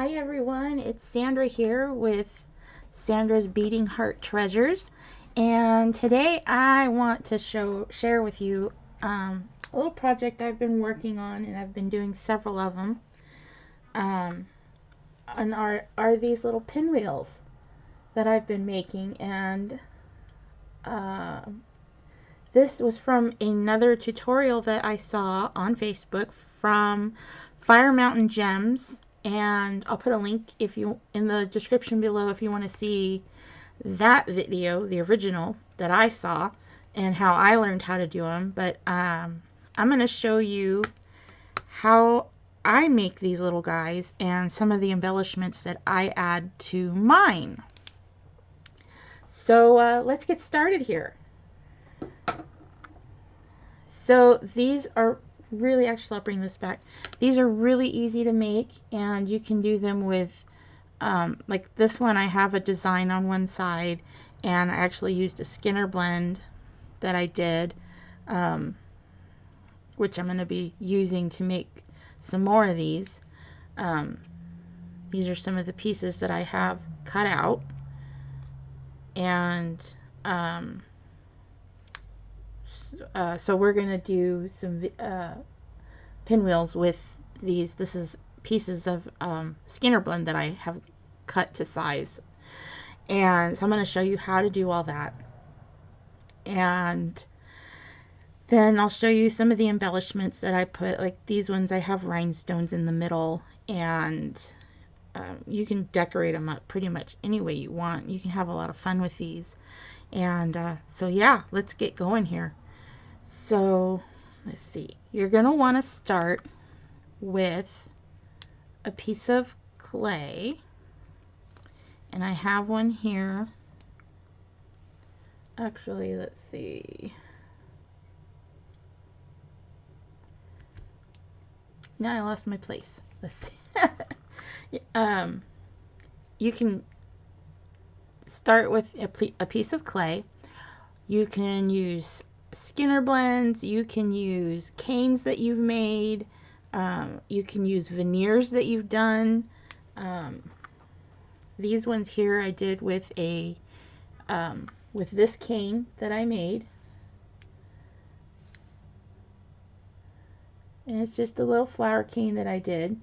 Hi everyone, it's Sandra here with Sandra's Beating Heart Treasures, and today I want to share with you a little project I've been working on, and I've been doing several of them. And are these little pinwheels that I've been making, and this was from another tutorial that I saw on Facebook from Fire Mountain Gems. And I'll put a link in the description below if you want to see that video, the original that I saw, and how I learned how to do them. But I'm going to show you how I make these little guys and some of the embellishments that I add to mine. So let's get started here. So these are really, actually I'll bring this back. These are really easy to make, and you can do them with like this one. I have a design on one side, and I actually used a Skinner blend that I did, which I'm going to be using to make some more of these. These are some of the pieces that I have cut out, and so we're going to do some pinwheels with these. This is pieces of Skinner blend that I have cut to size, and so I'm going to show you how to do all that, and then I'll show you some of the embellishments that I put. Like these ones, I have rhinestones in the middle, and you can decorate them up pretty much any way you want. You can have a lot of fun with these, and so yeah, let's get going here. So let's see, you're going to want to start with a piece of clay, and I have one here. Actually, let's see. Now I lost my place. Let's see. You can start with a piece of clay. You can use Skinner blends, you can use canes that you've made, you can use veneers that you've done. These ones here I did with a with this cane that I made, and it's just a little flower cane that I did,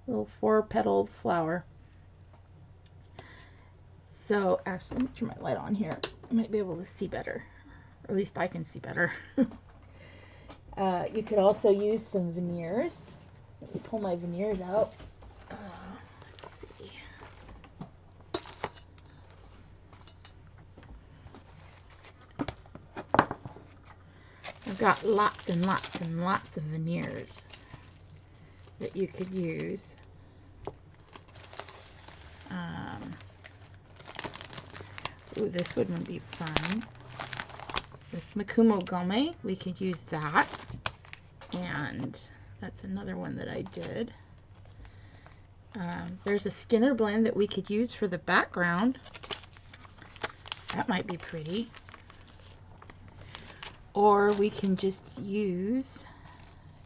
a little 4-petaled flower. So actually, let me turn my light on here. I might be able to see better, or at least I can see better. You could also use some veneers. Let me pull my veneers out. Let's see. I've got lots and lots and lots of veneers that you could use. Ooh, this wouldn't be fun. This Makumo Gome, we could use that. And that's another one that I did. There's a Skinner blend that we could use for the background. That might be pretty. Or we can just use,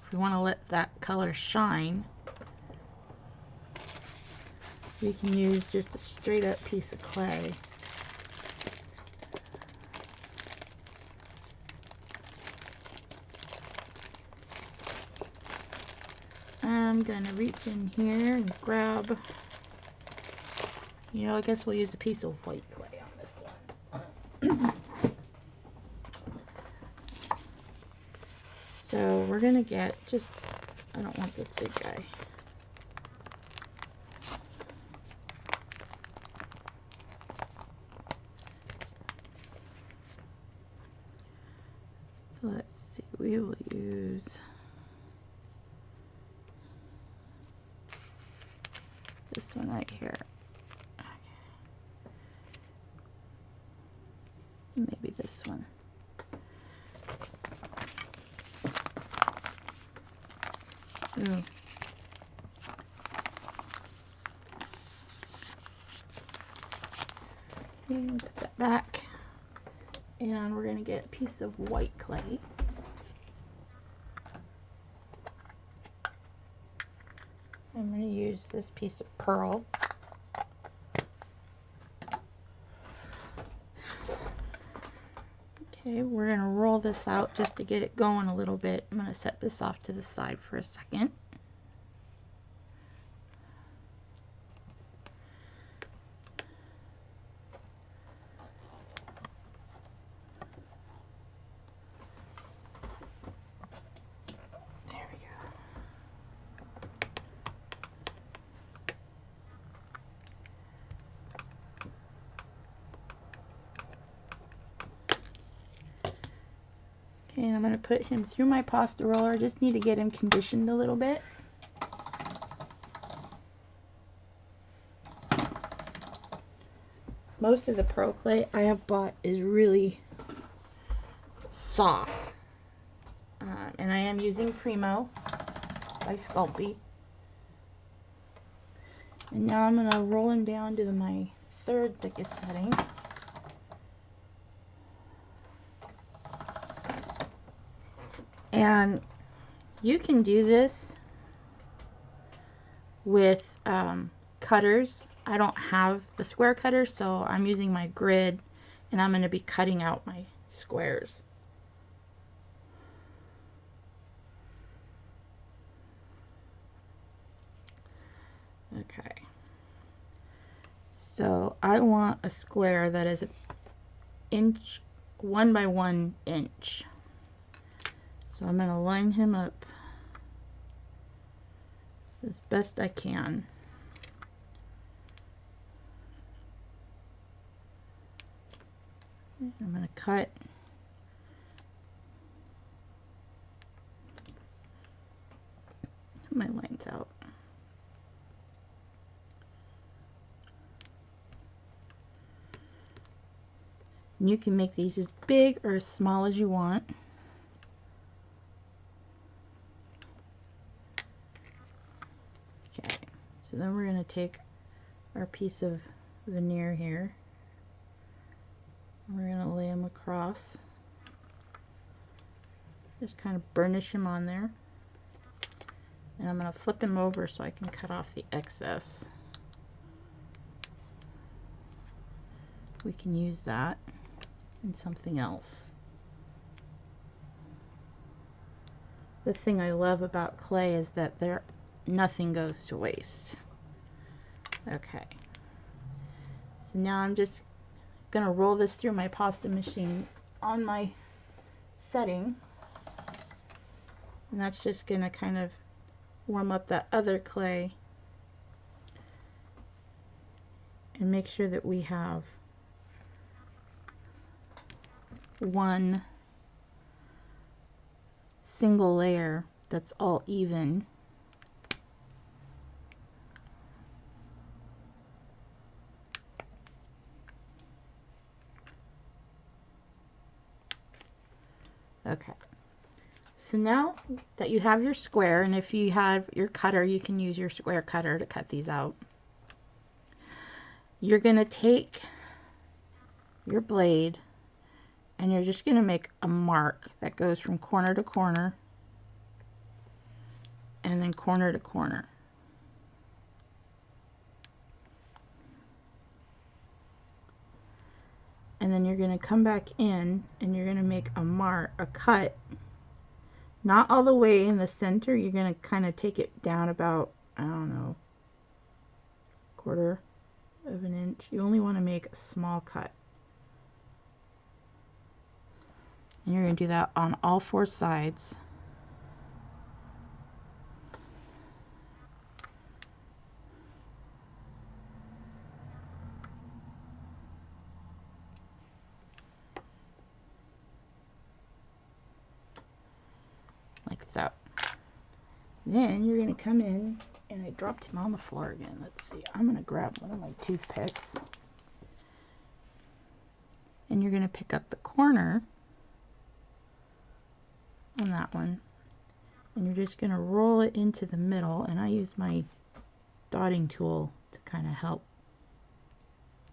if we want to let that color shine, we can use just a straight up piece of clay. I'm gonna reach in here and grab, I guess we'll use a piece of white clay on this one. So we're gonna get just, I don't want this big guy. So let's see, we will use this one right here. Okay. Maybe this one. Ooh. And put that back. And we're going to get a piece of white clay. I'm going to use this piece of pearl. Okay, we're going to roll this out just to get it going a little bit. I'm going to set this off to the side for a second. There we go. Okay, and I'm going to put him through my pasta roller. I just need to get him conditioned a little bit. Most of the pearl clay I have bought is really soft. And I am using Primo by Sculpey. And now I'm going to roll him down to my third thickest setting. And you can do this with cutters. I don't have the square cutter, so I'm using my grid, and I'm going to be cutting out my squares. Okay. So I want a square that is 1 by 1 inch. So I'm going to line him up as best I can. I'm going to cut my lines out. And you can make these as big or as small as you want. Okay, so then we're going to take our piece of veneer here. We're going to lay them across. Just kind of burnish them on there. And I'm going to flip them over so I can cut off the excess. We can use that in something else. The thing I love about clay is that nothing goes to waste. Okay. So now I'm just going to roll this through my pasta machine on my setting. And that's just going to kind of warm up that other clay and make sure that we have one single layer that's all even. Okay. So now that you have your square, and if you have your cutter, you can use your square cutter to cut these out. You're going to take your blade and you're just going to make a mark that goes from corner to corner and then corner to corner. And then you're going to come back in and you're going to make a cut, not all the way in the center. You're going to kind of take it down about, I don't know, 1/4 of an inch. You only want to make a small cut. And you're going to do that on all 4 sides. Like so. Then you're going to come in, and I dropped him on the floor again. Let's see. I'm going to grab one of my toothpicks. And you're going to pick up the corner on that one. And you're just going to roll it into the middle. And I use my dotting tool to kind of help.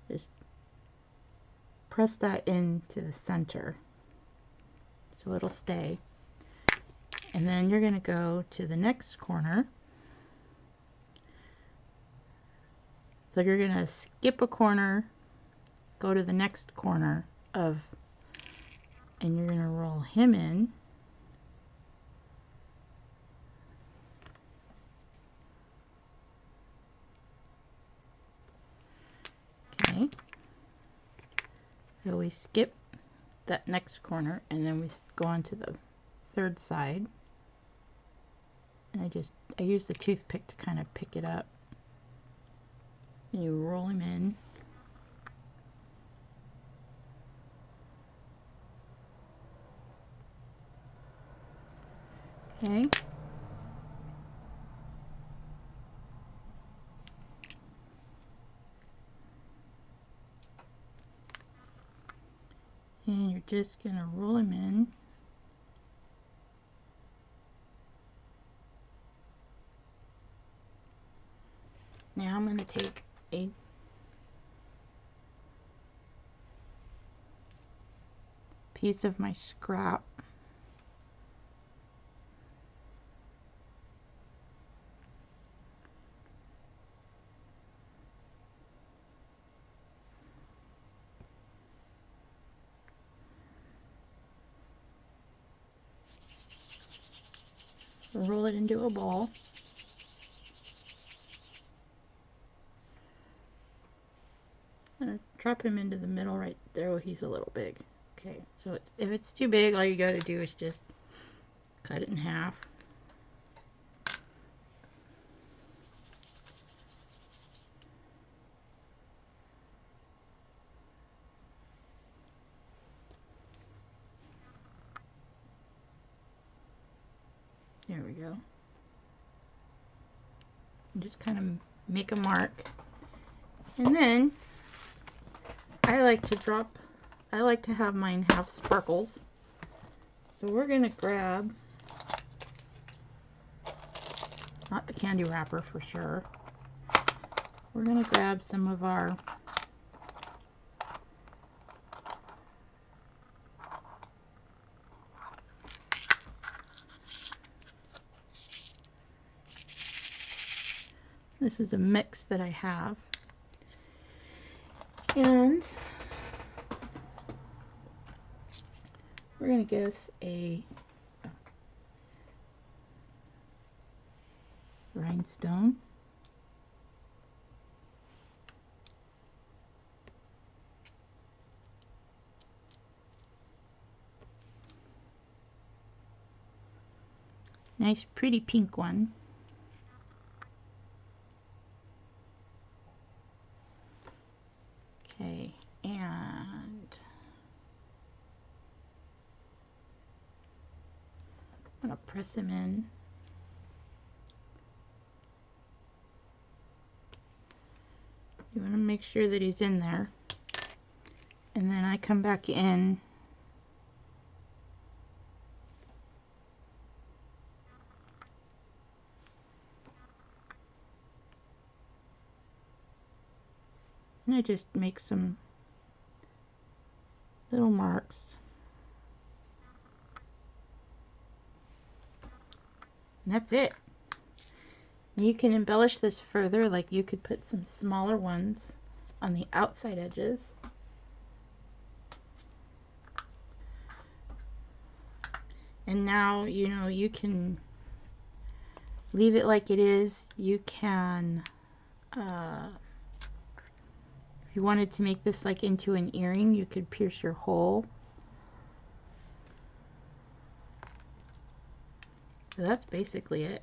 Just press that into the center so it'll stay. And then you're going to go to the next corner So you're going to skip a corner, go to the next corner of, and you're going to roll him in. Okay. So we skip that next corner and then we go on to the third side. And I use the toothpick to kind of pick it up. And you roll him in. Okay. And you're just going to roll him in. Now I'm going to take a piece of my scrap. Roll it into a ball. I'm going to drop him into the middle right there. Oh, he's a little big. Okay, so if it's too big, all you got to do is just cut it in half. There we go. And just kind of make a mark. And then I like to have mine have sparkles. So we're going to grab, not the candy wrapper for sure, we're going to grab some of our this is a mix that I have, and we're going to get us a rhinestone. Nice pretty pink one. Okay, and I'm going to press him in. You want to make sure that he's in there. And then I come back in and I just make some little marks. And that's it. You can embellish this further, like you could put some smaller ones on the outside edges. And now, you know, you can leave it like it is. You can, if you wanted to make this like into an earring, you could pierce your hole. So that's basically it.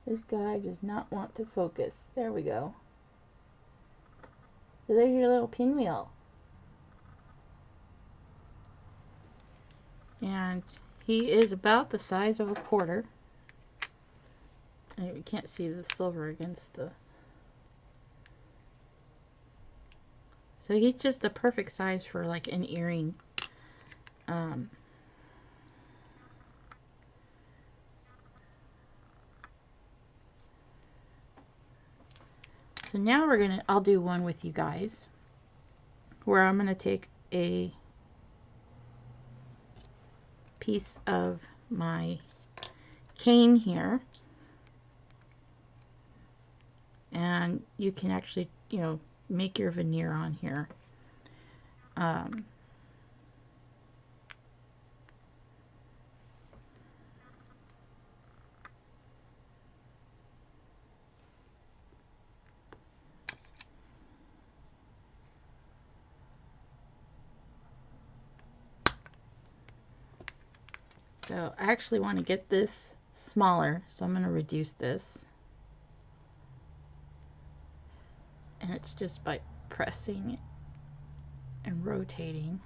This guy does not want to focus. There we go. So there's your little pinwheel. And he is about the size of a quarter. And you can't see the silver against the... So he's just the perfect size for like an earring. Um, so now I'll do one with you guys where I'm gonna take a piece of my cane here, and you can actually, make your veneer on here. Um, so I actually want to get this smaller, so I'm going to reduce this. And it's just by pressing and rotating.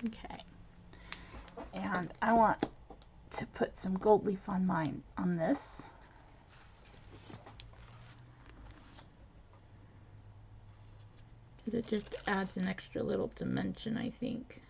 Okay, and I want to put some gold leaf on mine on this. Because it just adds an extra little dimension, I think.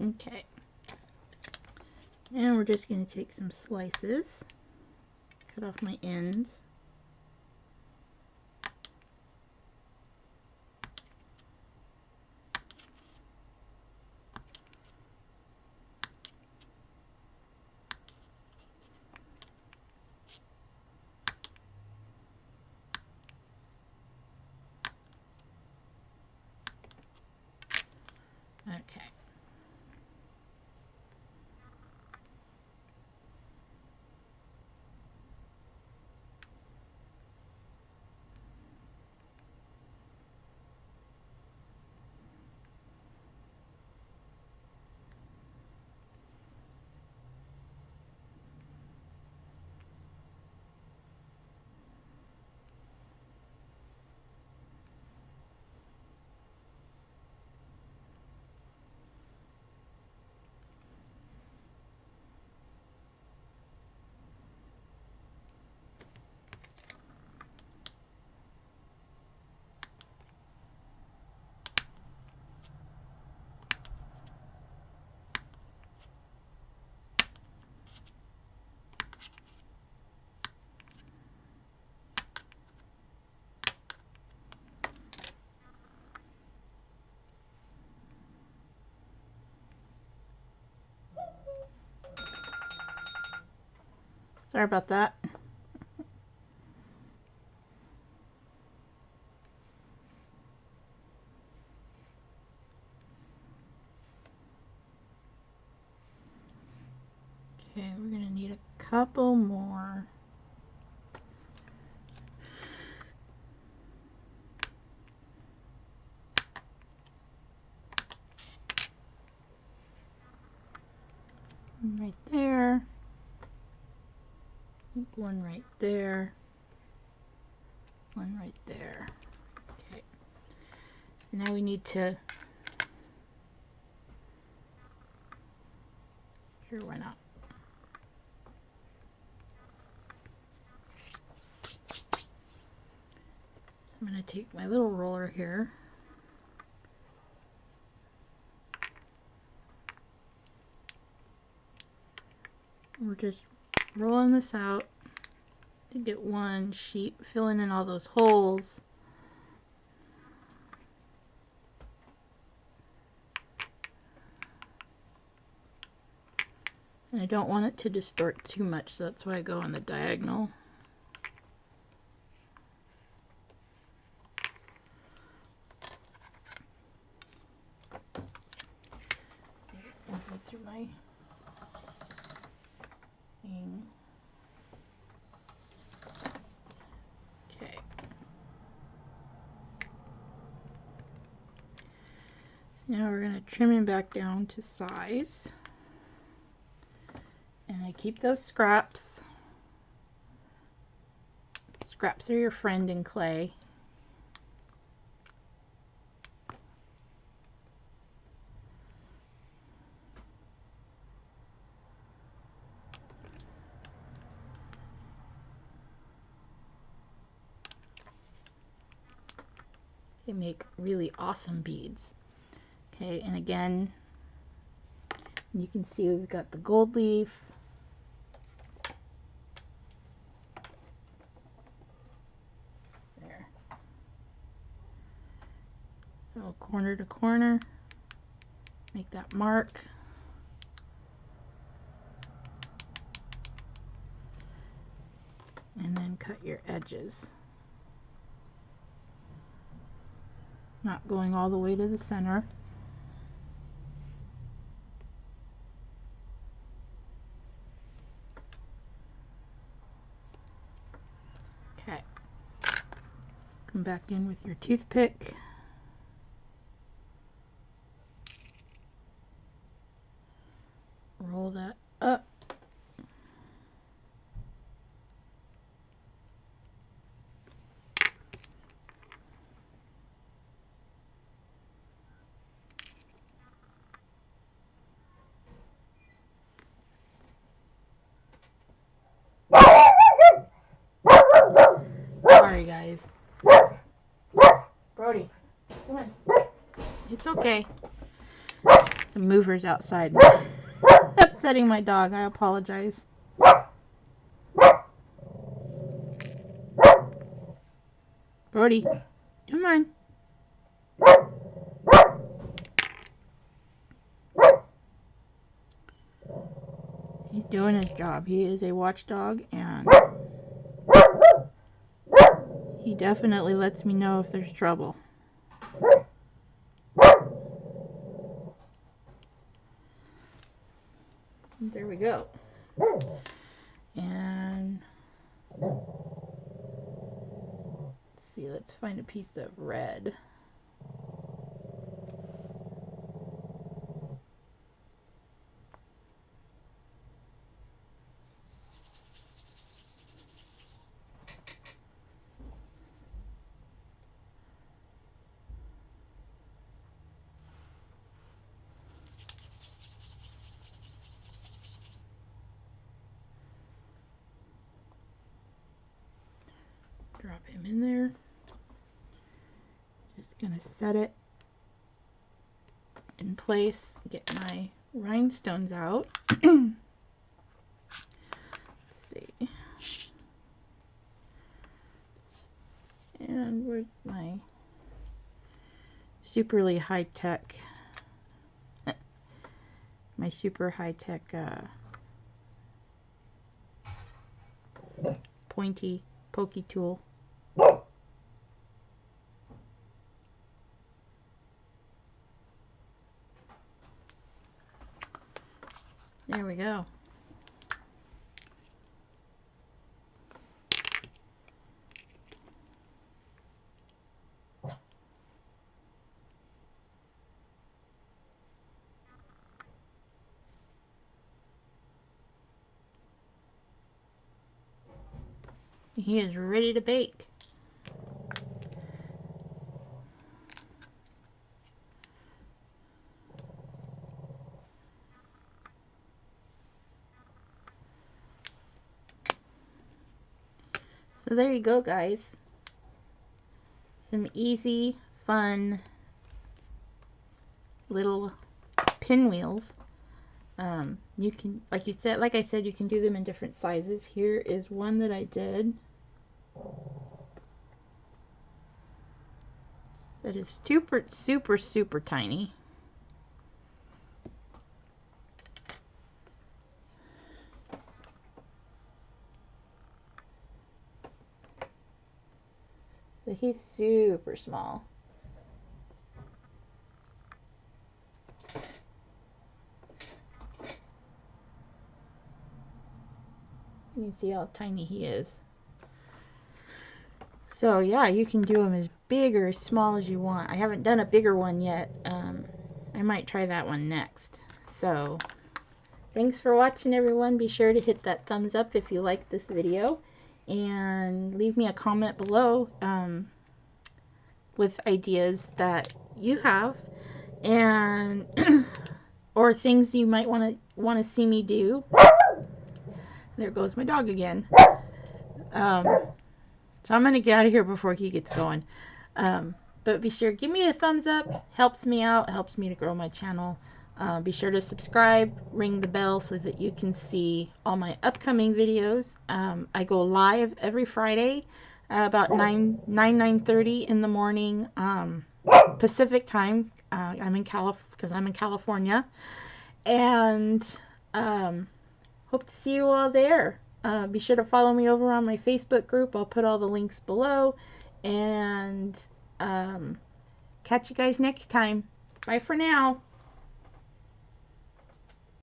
Okay, and we're just going to take some slices, cut off my ends. Okay. Sorry about that. Okay, we're going to need a couple more. One right there. One right there. one right there. Okay. Now we need to, sure, why not? I'm going to take my little roller here. We're just rolling this out to get one sheet, filling in all those holes. And I don't want it to distort too much, so that's why I go on the diagonal. I'll go through my thing. Okay. Now we're going to trim him back down to size. And I keep those scraps. Scraps are your friend in clay. They make really awesome beads. Okay, and again, you can see we've got the gold leaf. There. So corner to corner, make that mark. And then cut your edges. Not going all the way to the center. Okay. Come back in with your toothpick. Roll that up. Sorry, guys. Brody, come on. It's okay. The movers outside. Upsetting my dog. I apologize. Brody, come on. He's doing his job. He is a watchdog, and he definitely lets me know if there's trouble. There we go. And let's see, let's find a piece of red. Drop him in there. Just gonna set it in place, get my rhinestones out. Let's see. And where's my superly high-tech, my super high-tech pointy pokey tool. There we go. He is ready to bake. So there you go, guys. Some easy, fun little pinwheels. You can, like I said, you can do them in different sizes. Here is one that I did that is super, super, super tiny. So he's super small. You can see how tiny he is. So yeah, you can do them as big or as small as you want. I haven't done a bigger one yet. I might try that one next. So thanks for watching, everyone. Be sure to hit that thumbs up if you liked this video, and leave me a comment below with ideas that you have, and or things you might want to see me do. There goes my dog again. So I'm gonna get out of here before he gets going. But be sure, give me a thumbs up. Helps me out. Helps me to grow my channel. Be sure to subscribe, ring the bell so that you can see all my upcoming videos. I go live every Friday about 9:30 in the morning Pacific time. I'm in California, and hope to see you all there. Be sure to follow me over on my Facebook group. I'll put all the links below, and catch you guys next time. Bye for now.